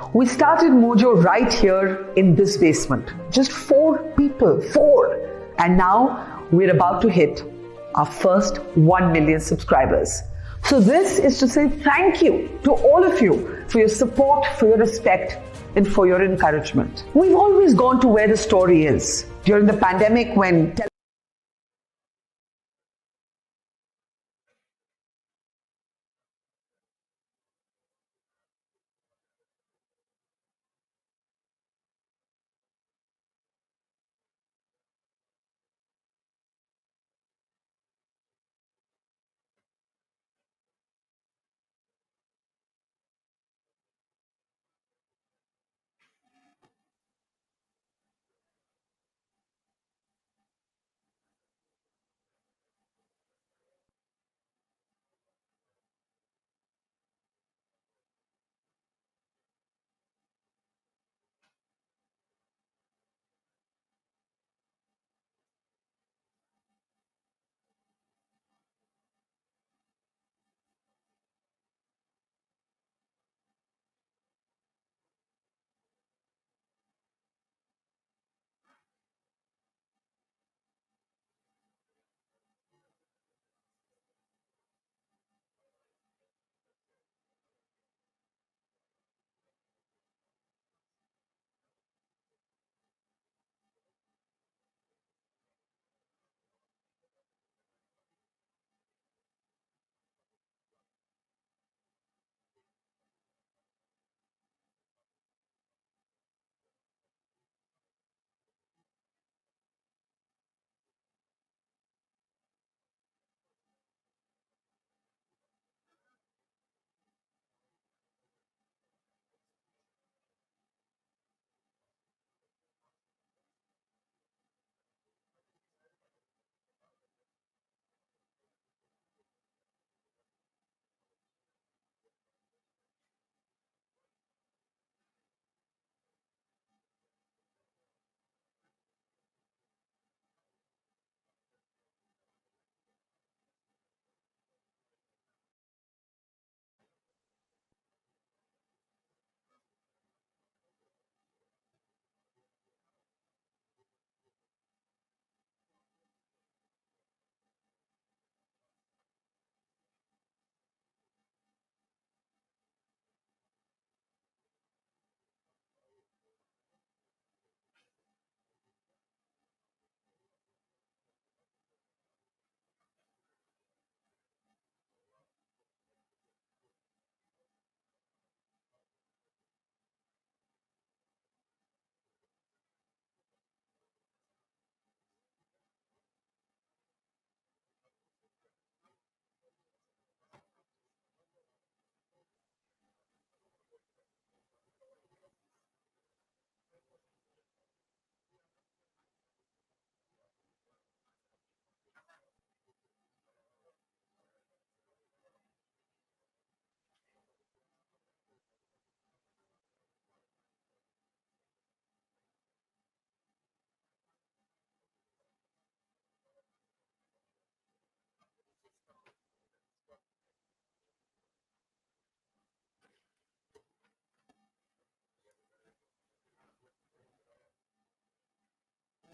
We started Mojo right here in this basement. Just 4 people, 4. And now we're about to hit our first 1 million subscribers. So this is to say thank you to all of you for your support, for your respect, and for your encouragement. We've always gone to where the story is. During the pandemic, when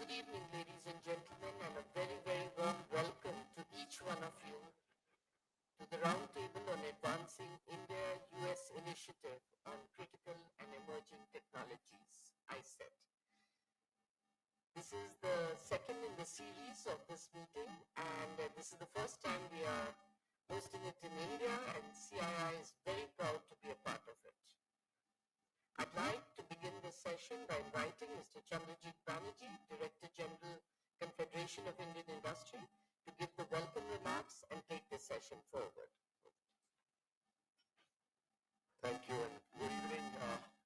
Good evening, ladies and gentlemen, and a very, very warm welcome to each one of you to the Roundtable on Advancing India-US Initiative on Critical and Emerging Technologies, iCET. This is the second in the series of this meeting, and this is the first time we are hosting it in India, and CII is very proud to be a part of it. I'd like to begin this session by inviting Mr. Chandrajit Banerjee, Director General, Confederation of Indian Industry, to give the welcome remarks and take this session forward. Thank you, and good evening,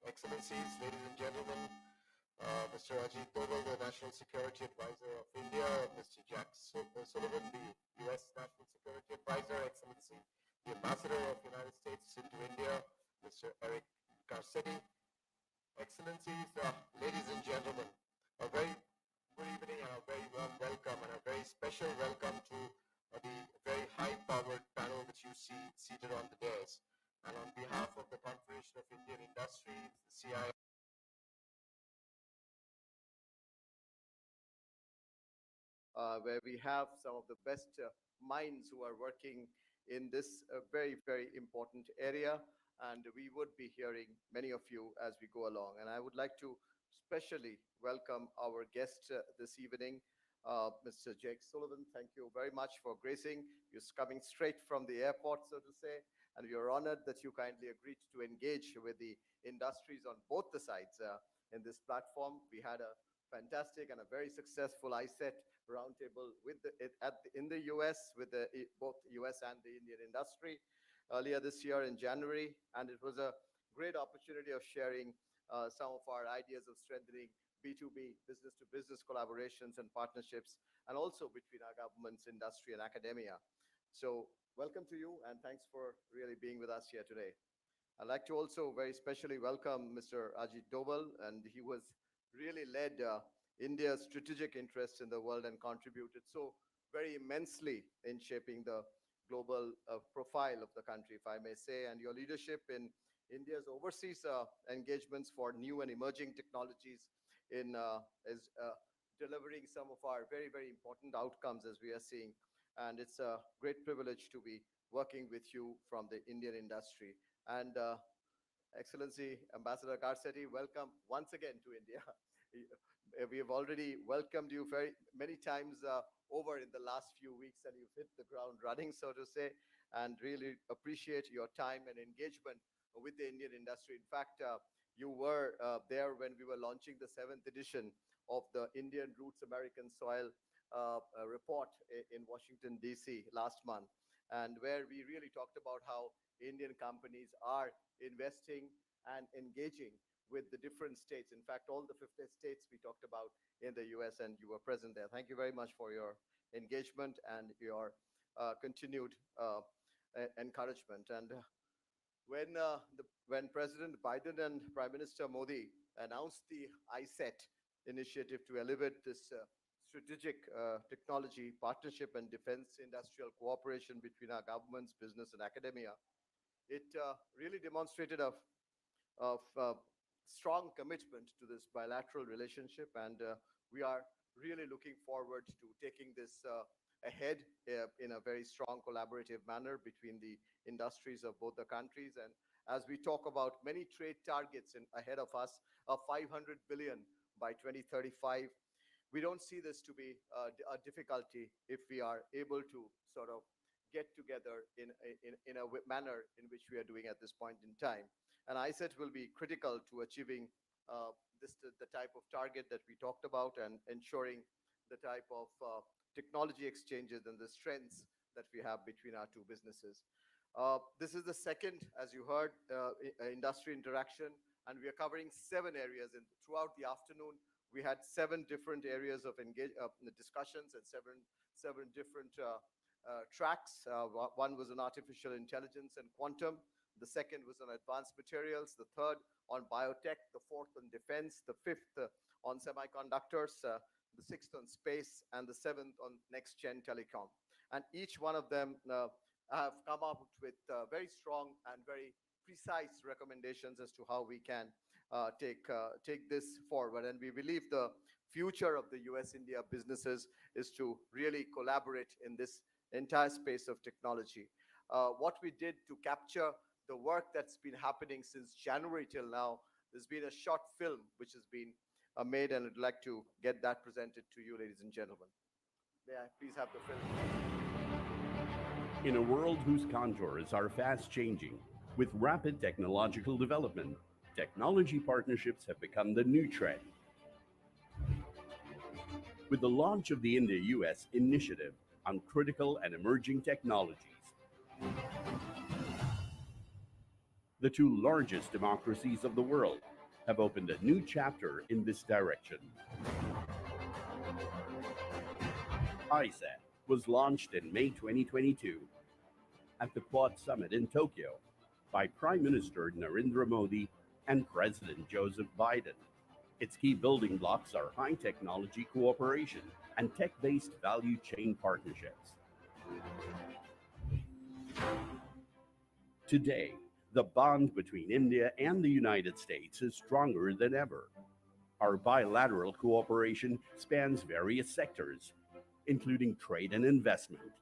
Excellencies, ladies and gentlemen. Mr. Ajit Doval, the National Security Advisor of India, Mr. Sullivan, the U.S. National Security Advisor, Excellency, the Ambassador of the United States into India, Mr. Garcetti, Excellencies, ladies and gentlemen, a very good evening and a very warm welcome and a very special welcome to the very high-powered panel which you see seated on the dais. And on behalf of the Confederation of Indian Industries, the CII. Where we have some of the best minds who are working in this very, very important area. And we would be hearing many of you as we go along. And I would like to specially welcome our guest this evening, Mr. Jake Sullivan. Thank you very much for gracing. You're coming straight from the airport, so to say. And we are honored that you kindly agreed to engage with the industries on both the sides in this platform. We had a fantastic and a very successful iCET roundtable with in the US with both US and the Indian industry earlier this year in January. And it was a great opportunity of sharing some of our ideas of strengthening B2B, business to business collaborations and partnerships, and also between our governments, industry, and academia. So welcome to you, and thanks for really being with us here today. I'd like to also very specially welcome Mr. Ajit Doval, and he was really led India's strategic interests in the world and contributed so very immensely in shaping the global profile of the country, if I may say. And your leadership in India's overseas engagements for new and emerging technologies is delivering some of our very, very important outcomes as we are seeing. And it's a great privilege to be working with you from the Indian industry. And Excellency Ambassador Garcetti, welcome once again to India. We have already welcomed you very many times over in the last few weeks, and you've hit the ground running, so to say, and really appreciate your time and engagement with the Indian industry. In fact, you were there when we were launching the 7th edition of the Indian Roots American Soil report in Washington, D.C. last month, and where we really talked about how Indian companies are investing and engaging with the different states. In fact, all the 50 states we talked about in the US, and you were present there. Thank you very much for your engagement and your continued encouragement. And when President Biden and Prime Minister Modi announced the iCET initiative to elevate this strategic technology partnership and defense industrial cooperation between our governments, business, and academia, it really demonstrated a strong commitment to this bilateral relationship, and we are really looking forward to taking this ahead in a very strong collaborative manner between the industries of both the countries. And as we talk about many trade targets ahead of us of 500 billion by 2035, we don't see this to be a difficulty if we are able to sort of get together in a manner in which we are doing at this point in time. And iCET will be critical to achieving the type of target that we talked about and ensuring the type of technology exchanges and the strengths that we have between our two businesses. This is the second, as you heard, industry interaction, and we are covering 7 areas. And throughout the afternoon, we had 7 different areas of discussions and seven different tracks. One was on artificial intelligence and quantum. The second was on advanced materials. The third on biotech. The fourth on defense. The fifth on semiconductors. The sixth on space. And the seventh on next-gen telecom. And each one of them have come up with very strong and very precise recommendations as to how we can take this forward. And we believe the future of the US-India businesses is to really collaborate in this entire space of technology. What we did to capture the work that's been happening since January till now, there's been a short film which has been made, and I'd like to get that presented to you, ladies and gentlemen. May I please have the film? In a world whose contours are fast changing, with rapid technological development, technology partnerships have become the new trend. With the launch of the India-US Initiative on Critical and Emerging Technologies, the 2 largest democracies of the world have opened a new chapter in this direction. iCET was launched in May 2022 at the Quad Summit in Tokyo by Prime Minister Narendra Modi and President Joseph Biden. Its key building blocks are high technology cooperation and tech-based value chain partnerships. Today, The bond between India and the United States is stronger than ever. Our bilateral cooperation spans various sectors, including trade and investment,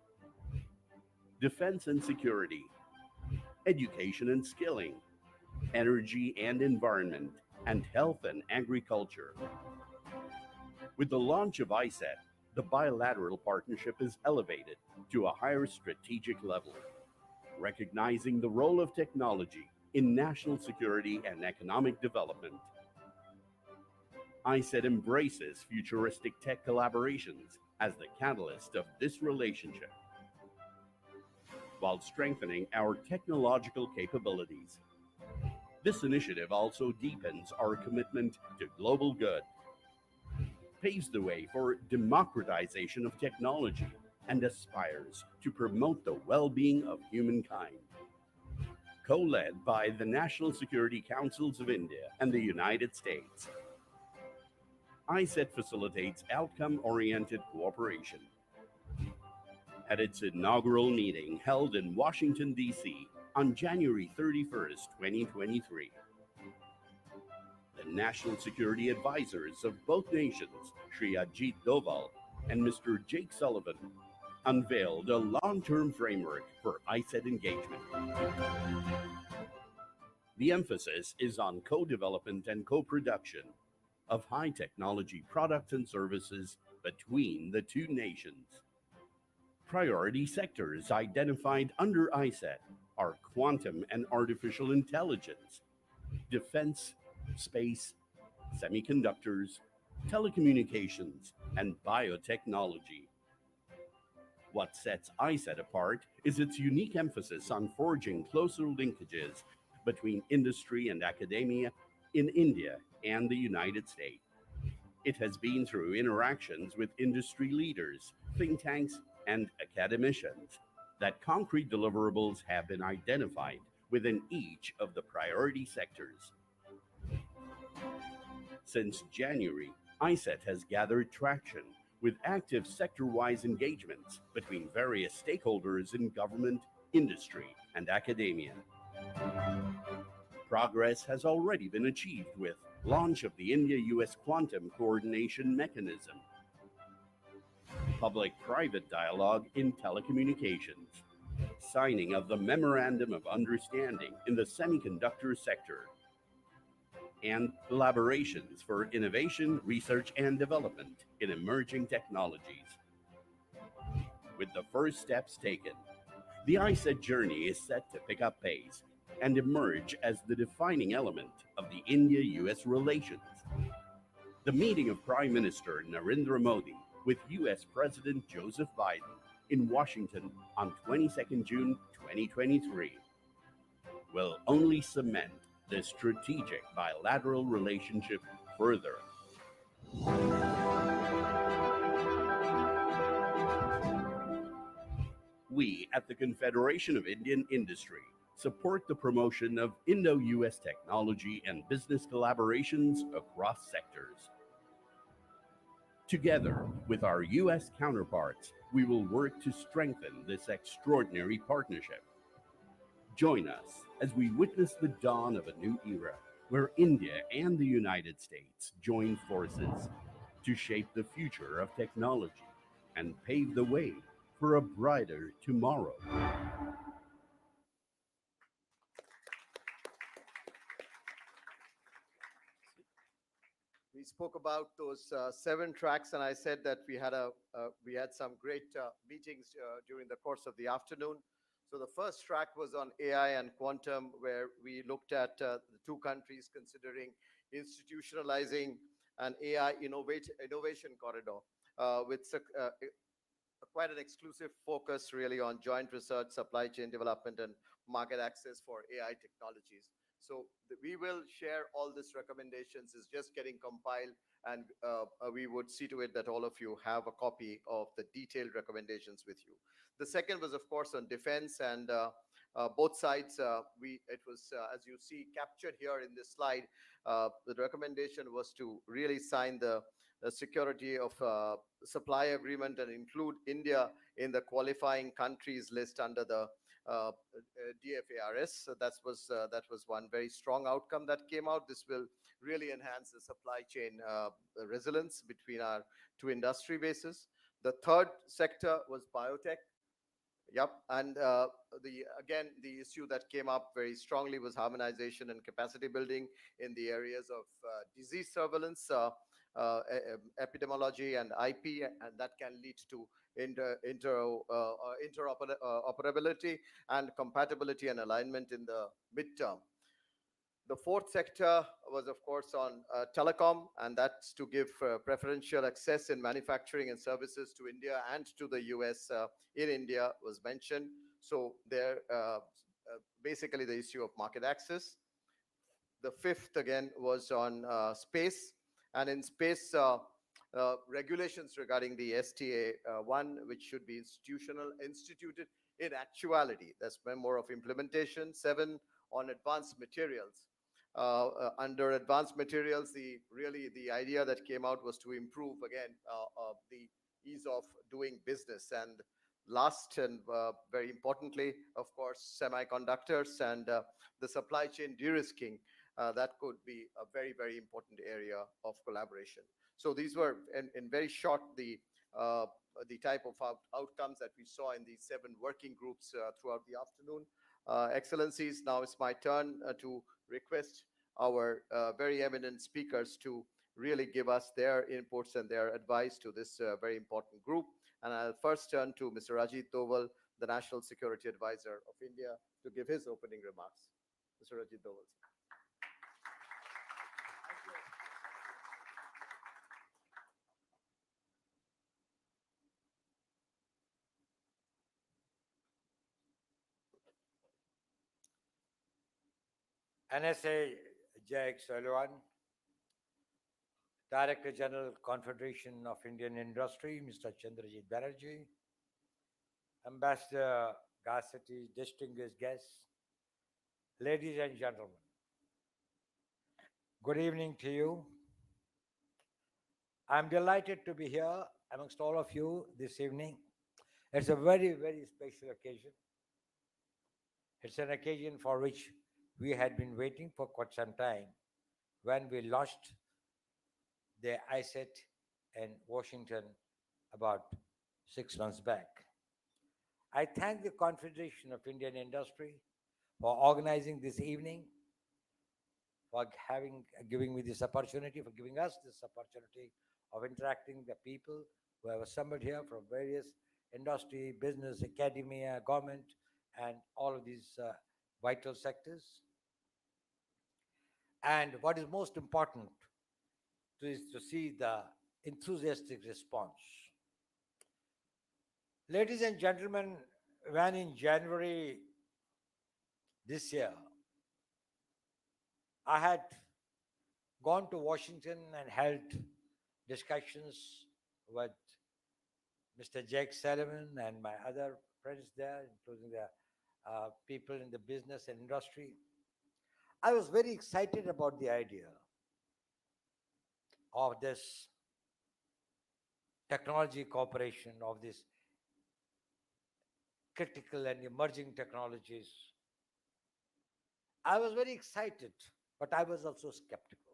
defense and security, education and skilling, energy and environment, and health and agriculture. With the launch of iCET, the bilateral partnership is elevated to a higher strategic level, recognizing the role of technology in national security and economic development. iCET embraces futuristic tech collaborations as the catalyst of this relationship, while strengthening our technological capabilities. This initiative also deepens our commitment to global good, paves the way for democratization of technology, and aspires to promote the well-being of humankind. Co-led by the National Security Councils of India and the United States, iCET facilitates outcome-oriented cooperation. At its inaugural meeting held in Washington, D.C. on January 31st, 2023, the National Security Advisors of both nations, Shri Ajit Doval and Mr. Jake Sullivan, unveiled a long-term framework for iCET engagement. The emphasis is on co-development and co-production of high-technology products and services between the two nations. Priority sectors identified under iCET are quantum and artificial intelligence, defense, space, semiconductors, telecommunications, and biotechnology. What sets iCET apart is its unique emphasis on forging closer linkages between industry and academia in India and the United States. It has been through interactions with industry leaders, think tanks, and academicians that concrete deliverables have been identified within each of the priority sectors. Since January, iCET has gathered traction with active sector-wise engagements between various stakeholders in government, industry, and academia. Progress has already been achieved with launch of the India-US Quantum Coordination Mechanism, public-private dialogue in telecommunications, signing of the Memorandum of Understanding in the semiconductor sector, and collaborations for innovation, research, and development in emerging technologies. With the first steps taken, the iCET journey is set to pick up pace and emerge as the defining element of the India-US relations. The meeting of Prime Minister Narendra Modi with US President Joseph Biden in Washington on 22nd June 2023 will only cement this strategic bilateral relationship further. We at the Confederation of Indian Industry support the promotion of Indo-US technology and business collaborations across sectors. Together with our US counterparts, we will work to strengthen this extraordinary partnership. Join us as we witness the dawn of a new era where India and the United States join forces to shape the future of technology and pave the way for a brighter tomorrow. We spoke about those 7 tracks, and I said that we had some great meetings during the course of the afternoon. So the first track was on AI and quantum, where we looked at the two countries considering institutionalizing an AI innovation corridor with quite an exclusive focus really on joint research, supply chain development, and market access for AI technologies. So we will share all these recommendations. It's just getting compiled, and we would see to it that all of you have a copy of the detailed recommendations with you. The second was, of course, on defense, and both sides, it was, as you see, captured here in this slide. The recommendation was to really sign the security of supply agreement and include India in the qualifying countries list under the DFARS. So that was one very strong outcome that came out. This will really enhance the supply chain resilience between our two industry bases. The third sector was biotech. Yep, and the again the issue that came up very strongly was harmonization and capacity building in the areas of disease surveillance, epidemiology, and IP, and that can lead to interoperability and compatibility and alignment in the midterm. The fourth sector was, of course, on telecom, and that's to give preferential access in manufacturing and services to India and to the US in India was mentioned. So there, basically the issue of market access. The fifth, again, was on space, and in space, regulations regarding the STA1, which should be instituted in actuality. That's more of implementation. Seven, on advanced materials. Under advanced materials, the idea that came out was to improve again the ease of doing business. And last and very importantly, of course, semiconductors and the supply chain de-risking. That could be a very, very important area of collaboration. So these were, in very short, the type of outcomes that we saw in these 7 working groups throughout the afternoon. Excellencies, now it's my turn to request our very eminent speakers to really give us their inputs and their advice to this very important group. And I'll first turn to Mr. Ajit Doval, the National Security Advisor of India, to give his opening remarks. Mr. Ajit Doval. NSA Jake Sullivan, Director General, Confederation of Indian Industry, Mr. Chandrajit Banerjee, Ambassador Garcetti, distinguished guests, ladies and gentlemen, good evening to you. I'm delighted to be here amongst all of you this evening. It's a very, very special occasion. It's an occasion for which we had been waiting for quite some time when we launched the iCET in Washington about 6 months back. I thank the Confederation of Indian Industry for organizing this evening, for giving me this opportunity, for giving us this opportunity of interacting with the people who have assembled here from various industry, business, academia, government, and all of these vital sectors. And what is most important is to see the enthusiastic response. Ladies and gentlemen, when in January this year, I had gone to Washington and held discussions with Mr. Jake Sullivan and my other friends there, including the people in the business and industry, I was very excited about the idea of this technology cooperation, of this critical and emerging technologies. I was very excited, but I was also skeptical.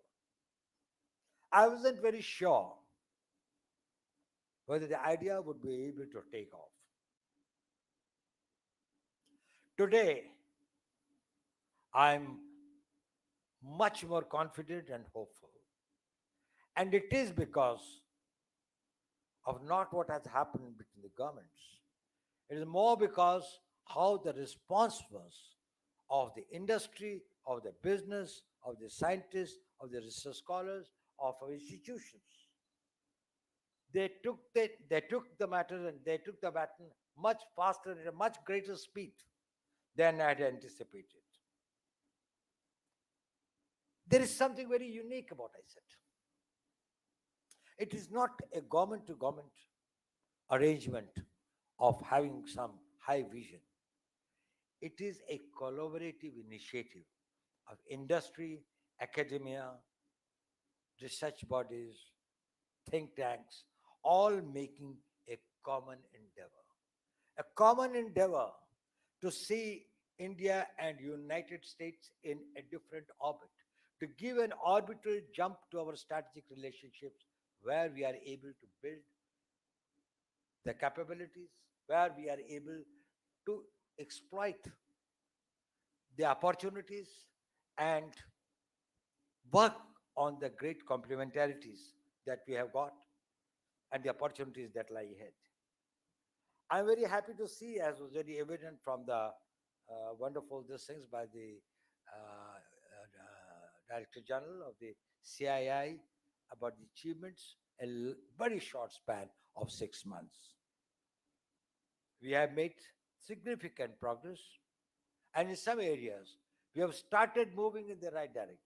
I wasn't very sure whether the idea would be able to take off. Today, I'm much more confident and hopeful. And it is because of not what has happened between the governments. It is more because how the response was of the industry, of the business, of the scientists, of the research scholars, of our institutions. They took the matter and they took the baton much faster at a much greater speed than I had anticipated. There is something very unique about iCET. It is not a government-to-government arrangement of having some high vision. It is a collaborative initiative of industry, academia, research bodies, think tanks, all making a common endeavor. A common endeavor to see India and United States in a different orbit, to give an orbital jump to our strategic relationships where we are able to build the capabilities, where we are able to exploit the opportunities and work on the great complementarities that we have got and the opportunities that lie ahead. I'm very happy to see, as was very evident from the wonderful these things by the Director General of the CII about the achievements in a very short span of 6 months. We have made significant progress, and in some areas, we have started moving in the right direction.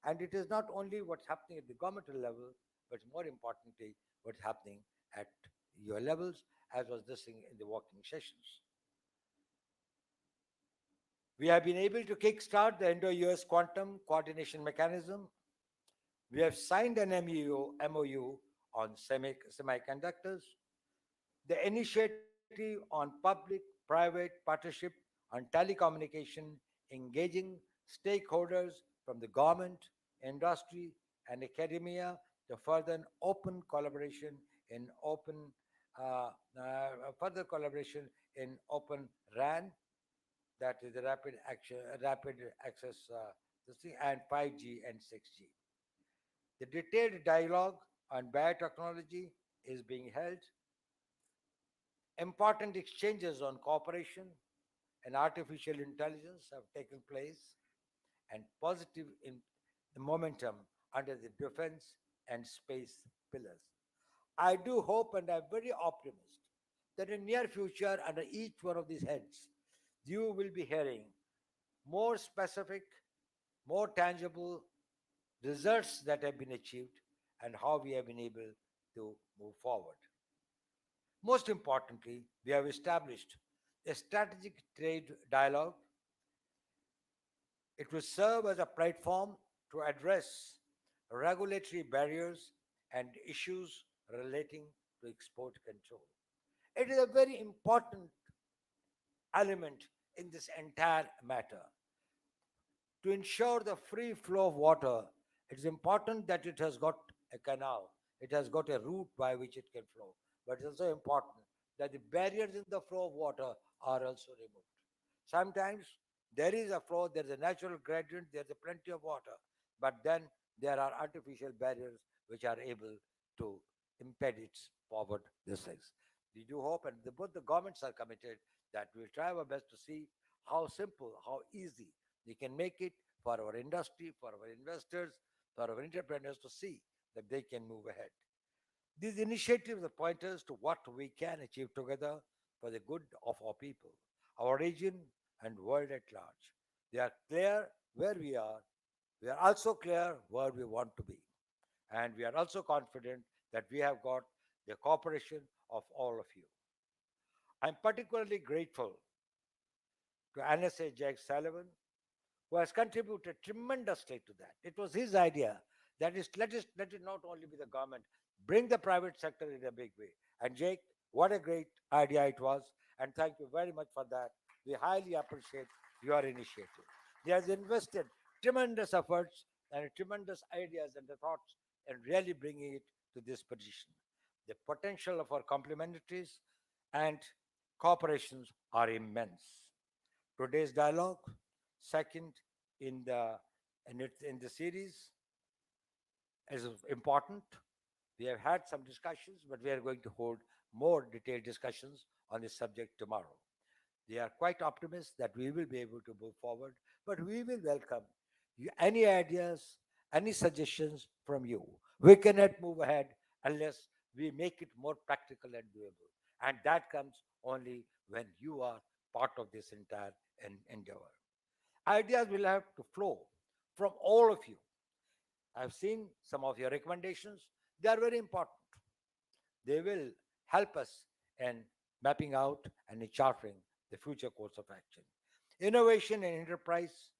And it is not only what's happening at the governmental level, but more importantly, what's happening at your levels, as was this thing in the working sessions. We have been able to kickstart the Indo-US Quantum Coordination Mechanism. We have signed an MOU on semiconductors. The initiative on public-private partnership on telecommunication, engaging stakeholders from the government, industry, and academia to further an open collaboration in open further collaboration in open RAN, that is the rapid access this thing, and 5G and 6G. The detailed dialogue on biotechnology is being held. Important exchanges on cooperation and artificial intelligence have taken place, and positive in the momentum under the defense and space pillars. I do hope and I'm very optimistic that in near future, under each one of these heads, you will be hearing more specific, more tangible results that have been achieved and how we have been able to move forward. Most importantly, we have established a strategic trade dialogue. It will serve as a platform to address regulatory barriers and issues relating to export control. It is a very important element in this entire matter. To ensure the free flow of water, it is important that it has got a canal, it has got a route by which it can flow. But it's also important that the barriers in the flow of water are also removed. Sometimes there is a flow, there is a natural gradient, there is plenty of water, but then there are artificial barriers which are able to impede its forward these things. We do hope, and both the governments are committed, that we'll try our best to see how simple, how easy we can make it for our industry, for our investors, for our entrepreneurs to see that they can move ahead. These initiatives are pointers to what we can achieve together for the good of our people, our region, and world at large. They are clear where we are. We are also clear where we want to be. And we are also confident that we have got the cooperation of all of you. I'm particularly grateful to NSA Jack Sullivan, who has contributed tremendously to that. It was his idea that is, let it not only be the government, bring the private sector in a big way. And Jake, what a great idea it was. And thank you very much for that. We highly appreciate your initiative. He has invested tremendous efforts and tremendous ideas and the thoughts in really bringing it to this position. The potential of our complementaries and cooperations are immense. Today's dialogue, second in the series, is important. We have had some discussions, but we are going to hold more detailed discussions on this subject tomorrow. We are quite optimistic that we will be able to move forward, but we will welcome any ideas, any suggestions from you. We cannot move ahead unless we make it more practical and doable. And that comes only when you are part of this entire endeavor. Ideas will have to flow from all of you. I've seen some of your recommendations. They are very important. They will help us in mapping out and in charting the future course of action. Innovation and enterprise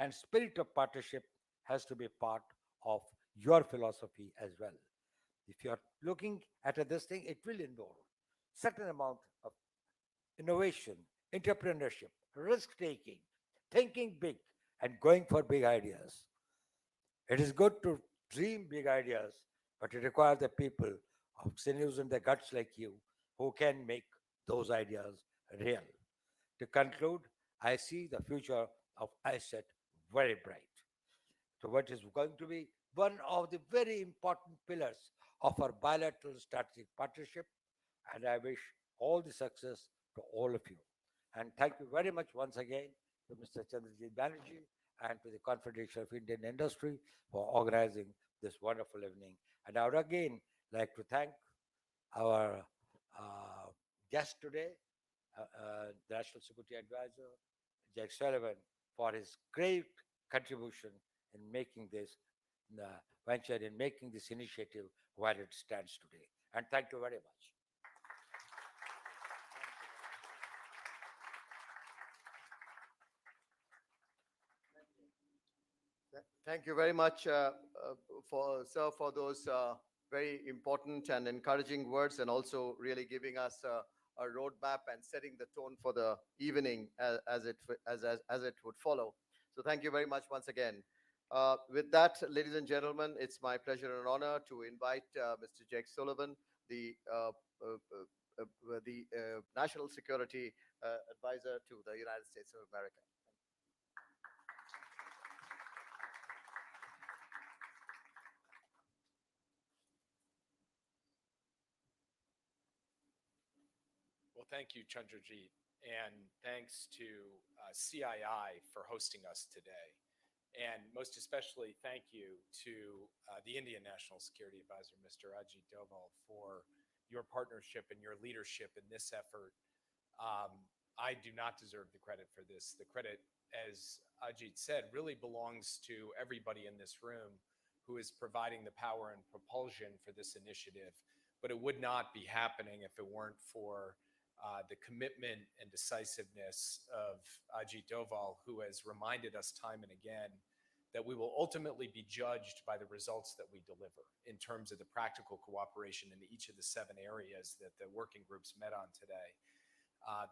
and spirit of partnership has to be part of your philosophy as well. If you're looking at this thing, it will involve certain amount of innovation entrepreneurship, risk taking, thinking big, and going for big ideas. It is good to dream big ideas, but it requires the people of sinews and the guts like you who can make those ideas real. To conclude, I see the future of iCET very bright. So, what is going to be one of the very important pillars of our bilateral strategic partnership, and I wish all the success to all of you. And thank you very much once again to Mr. Chandrajit Banerjee and to the Confederation of Indian Industry for organizing this wonderful evening. And I would again like to thank our guest today, the National Security Advisor, Jack Sullivan, for his great contribution in making this venture, in making this initiative where it stands today. And thank you very much. Thank you very much, sir, for those very important and encouraging words, and also really giving us a roadmap and setting the tone for the evening as it would follow. So thank you very much once again. With that, ladies and gentlemen, it's my pleasure and honor to invite Mr. Jake Sullivan, the National Security Advisor to the United States of America. Well, thank you, Chandrajit, and thanks to CII for hosting us today. And most especially, thank you to the Indian National Security Advisor, Mr. Ajit Doval, for your partnership and your leadership in this effort. I do not deserve the credit for this. The credit, as Ajit said, really belongs to everybody in this room who is providing the power and propulsion for this initiative. But it would not be happening if it weren't for the commitment and decisiveness of Ajit Doval, who has reminded us time and again that we will ultimately be judged by the results that we deliver in terms of the practical cooperation in each of the 7 areas that the working groups met on today.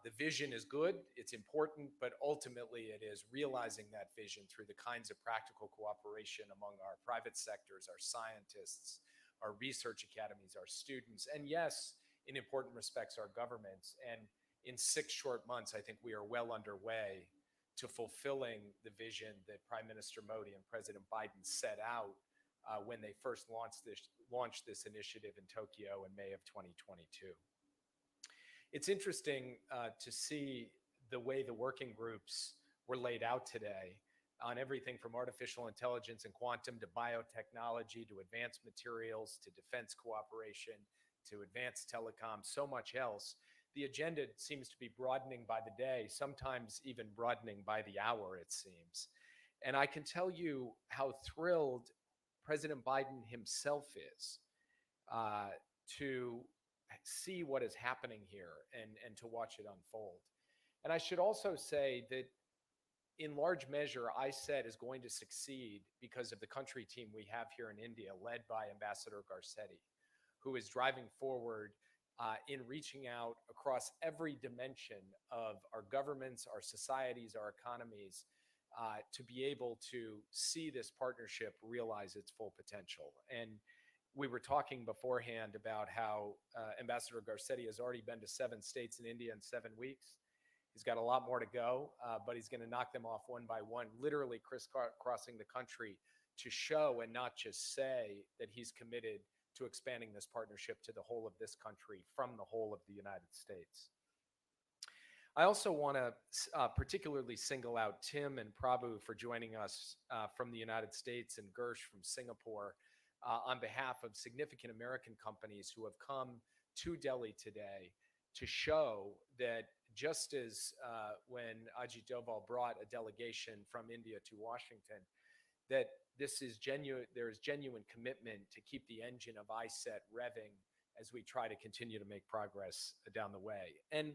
The vision is good, it's important, but ultimately it is realizing that vision through the kinds of practical cooperation among our private sectors, our scientists, our research academies, our students, and yes, in important respects, our governments. And in 6 short months, I think we are well underway to fulfilling the vision that Prime Minister Modi and President Biden set out when they first launched this initiative in Tokyo in May of 2022. It's interesting to see the way the working groups were laid out today on everything from artificial intelligence and quantum to biotechnology to advanced materials to defense cooperation to advanced telecom, so much else. The agenda seems to be broadening by the day, sometimes even broadening by the hour, it seems. And I can tell you how thrilled President Biden himself is to see what is happening here and to watch it unfold. And I should also say that in large measure, iCET is going to succeed because of the country team we have here in India, led by Ambassador Garcetti, who is driving forward in reaching out across every dimension of our governments, our societies, our economies, to be able to see this partnership realize its full potential. And we were talking beforehand about how Ambassador Garcetti has already been to 7 states in India in 7 weeks. He's got a lot more to go, but he's going to knock them off one by one, literally crisscrossing the country to show and not just say that he's committed to expanding this partnership to the whole of this country from the whole of the United States. I also want to particularly single out Tim and Prabhu for joining us from the United States and Gersh from Singapore on behalf of significant American companies who have come to Delhi today to show that just as when Ajit Doval brought a delegation from India to Washington, that this is genuine, there is genuine commitment to keep the engine of iCET revving as we try to continue to make progress down the way. And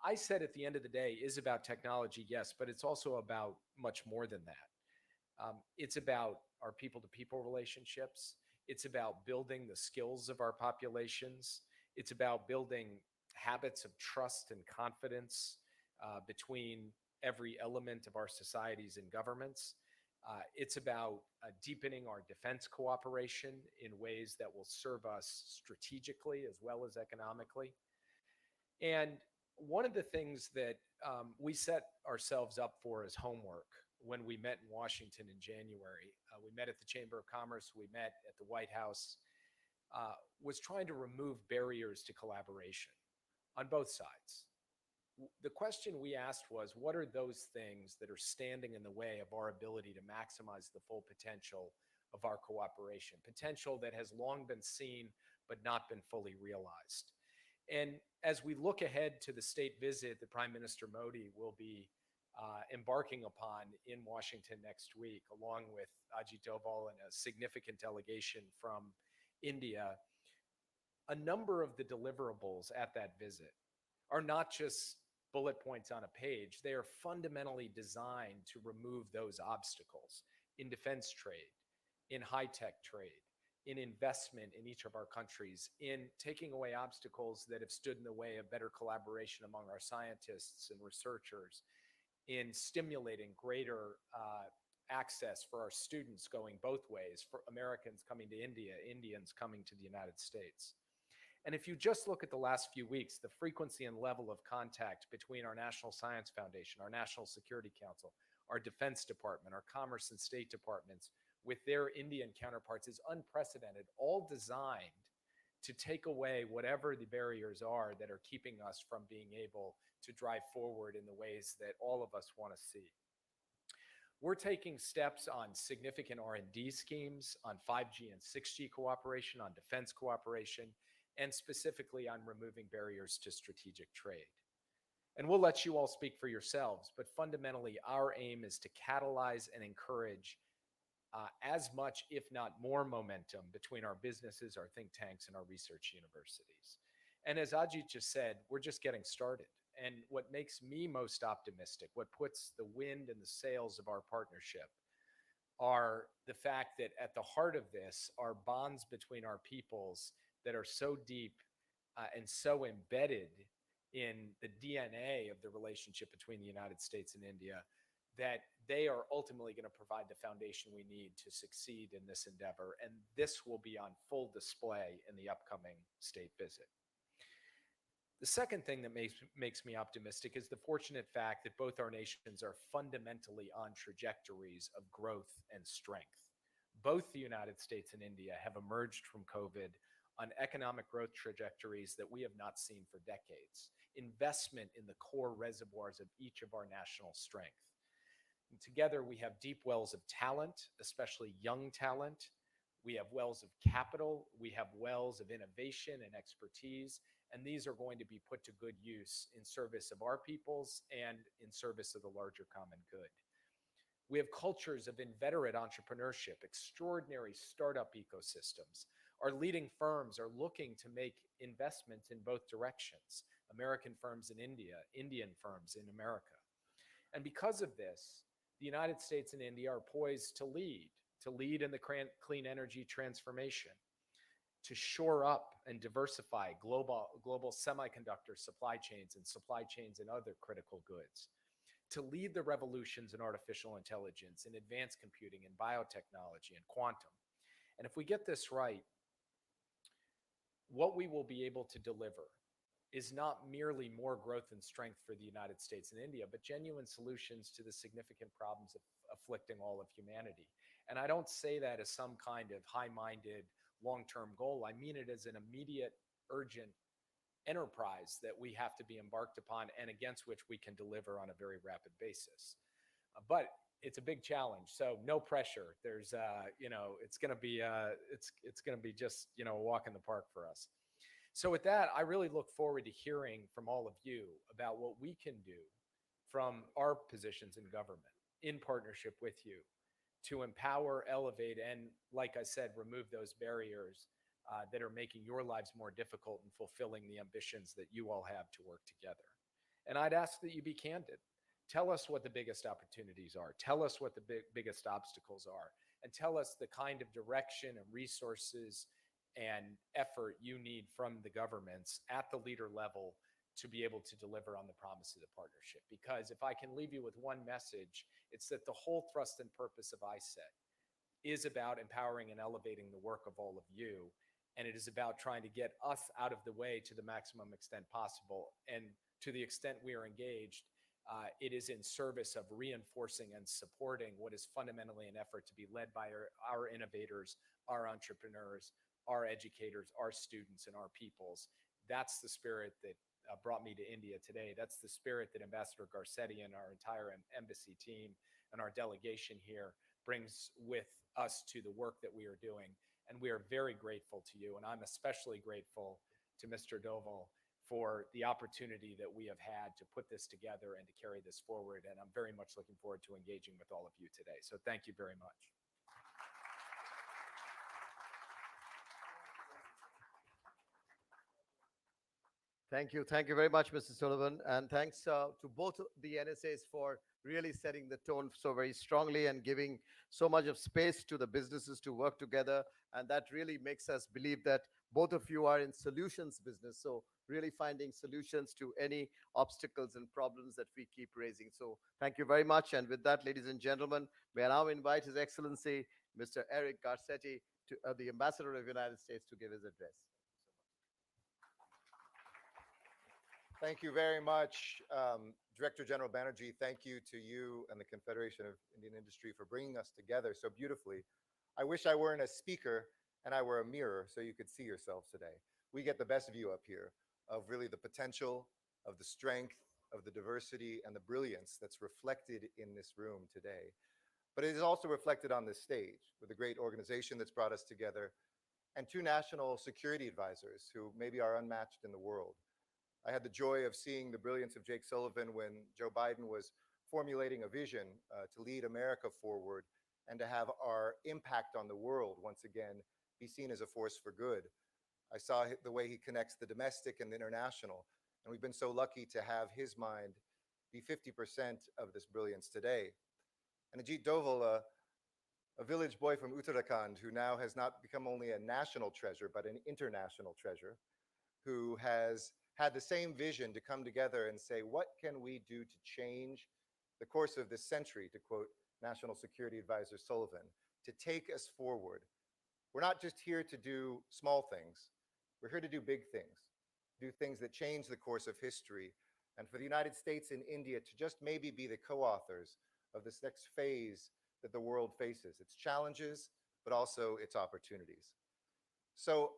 iCET at the end of the day is about technology, yes, but it's also about much more than that. It's about our people-to-people relationships. It's about building the skills of our populations. It's about building habits of trust and confidence between every element of our societies and governments. It's about deepening our defense cooperation in ways that will serve us strategically as well as economically. And one of the things that we set ourselves up for as homework when we met in Washington in January, we met at the Chamber of Commerce, we met at the White House, was trying to remove barriers to collaboration on both sides. The question we asked was, what are those things that are standing in the way of our ability to maximize the full potential of our cooperation, potential that has long been seen but not been fully realized? And as we look ahead to the state visit that Prime Minister Modi will be embarking upon in Washington next week, along with Ajit Doval and a significant delegation from India, a number of the deliverables at that visit are not just bullet points on a page. They are fundamentally designed to remove those obstacles in defense trade, in high-tech trade, in investment in each of our countries, in taking away obstacles that have stood in the way of better collaboration among our scientists and researchers, in stimulating greater access for our students going both ways, for Americans coming to India, Indians coming to the United States. And if you just look at the last few weeks, the frequency and level of contact between our National Science Foundation, our National Security Council, our Defense Department, our Commerce and State Departments with their Indian counterparts is unprecedented, all designed to take away whatever the barriers are that are keeping us from being able to drive forward in the ways that all of us want to see. We're taking steps on significant R&D schemes, on 5G and 6G cooperation, on defense cooperation, and specifically on removing barriers to strategic trade. And we'll let you all speak for yourselves, but fundamentally, our aim is to catalyze and encourage as much, if not more, momentum between our businesses, our think tanks, and our research universities. And as Ajit just said, we're just getting started. And what makes me most optimistic, what puts the wind in the sails of our partnership, are the fact that at the heart of this are bonds between our peoples that are so deep and so embedded in the DNA of the relationship between the United States and India that they are ultimately going to provide the foundation we need to succeed in this endeavor. And this will be on full display in the upcoming state visit. The second thing that makes me optimistic is the fortunate fact that both our nations are fundamentally on trajectories of growth and strength. Both the United States and India have emerged from COVID on economic growth trajectories that we have not seen for decades. Investment in the core reservoirs of each of our national strength. And together we have deep wells of talent, especially young talent. We have wells of capital. We have wells of innovation and expertise. And these are going to be put to good use in service of our peoples and in service of the larger common good. We have cultures of inveterate entrepreneurship, extraordinary startup ecosystems. Our leading firms are looking to make investments in both directions, American firms in India, Indian firms in America. And because of this, the United States and India are poised to lead in the clean energy transformation, to shore up and diversify global semiconductor supply chains and other critical goods, to lead the revolutions in artificial intelligence, in advanced computing, in biotechnology, and quantum. And if we get this right, what we will be able to deliver is not merely more growth and strength for the United States and India, but genuine solutions to the significant problems afflicting all of humanity. And I don't say that as some kind of high-minded long-term goal. I mean it as an immediate, urgent enterprise that we have to be embarked upon and against which we can deliver on a very rapid basis. But it's a big challenge, so no pressure. There's, it's going to be, it's going to be just, a walk in the park for us. So with that, I really look forward to hearing from all of you about what we can do from our positions in government in partnership with you to empower, elevate, and like I said, remove those barriers that are making your lives more difficult and fulfilling the ambitions that you all have to work together. And I'd ask that you be candid. Tell us what the biggest opportunities are. Tell us what the biggest obstacles are. And tell us the kind of direction and resources and effort you need from the governments at the leader level to be able to deliver on the promise of the partnership. Because if I can leave you with one message, it's that the whole thrust and purpose of iCET is about empowering and elevating the work of all of you. And it is about trying to get us out of the way to the maximum extent possible. And to the extent we are engaged, it is in service of reinforcing and supporting what is fundamentally an effort to be led by our innovators, our entrepreneurs, our educators, our students, and our peoples. That's the spirit that brought me to India today. That's the spirit that Ambassador Garcetti and our entire embassy team and our delegation here brings with us to the work that we are doing. And we are very grateful to you. And I'm especially grateful to Mr. Doval for the opportunity that we have had to put this together and to carry this forward. And I'm very much looking forward to engaging with all of you today. So thank you very much. Thank you. Thank you very much, Mr. Sullivan. And thanks to both the NSAs for really setting the tone so very strongly and giving so much of space to the businesses to work together. And that really makes us believe that both of you are in solutions business. So really finding solutions to any obstacles and problems that we keep raising. So thank you very much. And with that, ladies and gentlemen, may I now invite His Excellency, Mr. Eric Garcetti, to, the Ambassador of the United States, to give his address. Thank you very much, Director General Banerjee. Thank you to you and the Confederation of Indian Industry for bringing us together so beautifully. I wish I weren't a speaker and I were a mirror so you could see yourselves today. We get the best view up here of really the potential, of the strength, of the diversity and the brilliance that's reflected in this room today. But it is also reflected on this stage with a great organization that's brought us together and two national security advisors who maybe are unmatched in the world. I had the joy of seeing the brilliance of Jake Sullivan when Joe Biden was formulating a vision to lead America forward and to have our impact on the world once again be seen as a force for good. I saw the way he connects the domestic and the international, and we've been so lucky to have his mind be 50% of this brilliance today. And Ajit Doval, a village boy from Uttrakhand who now has not become only a national treasure, but an international treasure, who has had the same vision to come together and say, what can we do to change the course of this century, to quote National Security Advisor Sullivan, to take us forward. We're not just here to do small things. We're here to do big things, do things that change the course of history. And for the United States and India to just maybe be the co-authors of this next phase that the world faces, its challenges, but also its opportunities. So,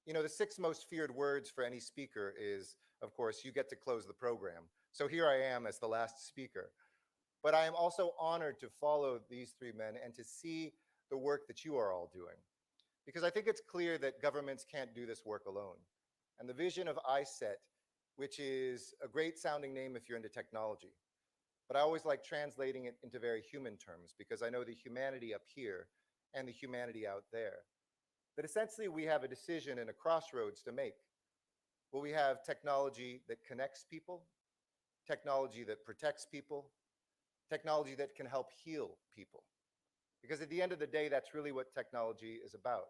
you know, the 6 most feared words for any speaker is, of course, you get to close the program. So here I am as the last speaker. But I am also honored to follow these 3 men and to see the work that you are all doing. Because I think it's clear that governments can't do this work alone. And the vision of iCET, which is a great sounding name if you're into technology, but I always like translating it into very human terms because I know the humanity up here and the humanity out there. That essentially we have a decision and a crossroads to make. Will we have technology that connects people, technology that protects people, technology that can help heal people? Because at the end of the day, that's really what technology is about.